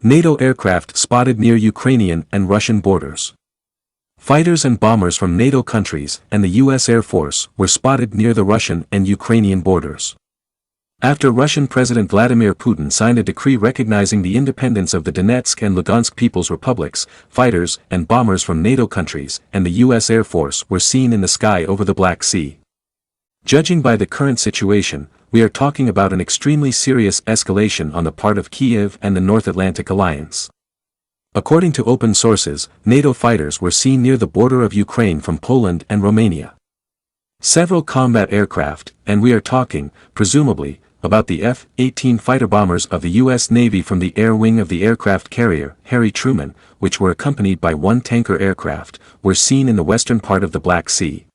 NATO aircraft spotted near Ukrainian and Russian borders. Fighters and bombers from NATO countries and the U.S. Air Force were spotted near the Russian and Ukrainian borders. After Russian President Vladimir Putin signed a decree recognizing the independence of the Donetsk and Lugansk People's Republics, fighters and bombers from NATO countries and the U.S. Air Force were seen in the sky over the Black Sea. Judging by the current situation, we are talking about an extremely serious escalation on the part of Kiev and the North Atlantic Alliance. According to open sources, NATO fighters were seen near the border of Ukraine from Poland and Romania. Several combat aircraft, and we are talking, presumably, about the F-18 fighter bombers of the U.S. Navy from the air wing of the aircraft carrier Harry Truman, which were accompanied by one tanker aircraft, were seen in the western part of the Black Sea.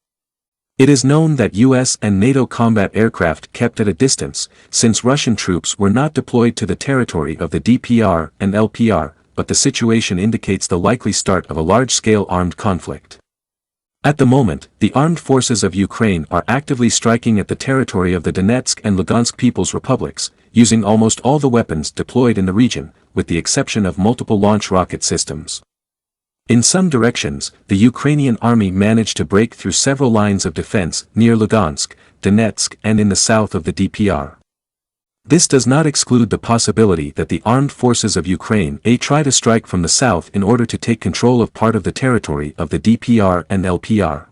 It is known that U.S. and NATO combat aircraft kept at a distance, since Russian troops were not deployed to the territory of the DPR and LPR, but the situation indicates the likely start of a large-scale armed conflict. At the moment, the armed forces of Ukraine are actively striking at the territory of the Donetsk and Lugansk People's Republics, using almost all the weapons deployed in the region, with the exception of multiple launch rocket systems. In some directions, the Ukrainian army managed to break through several lines of defense near Lugansk, Donetsk and in the south of the DPR. This does not exclude the possibility that the armed forces of Ukraine may try to strike from the south in order to take control of part of the territory of the DPR and LPR.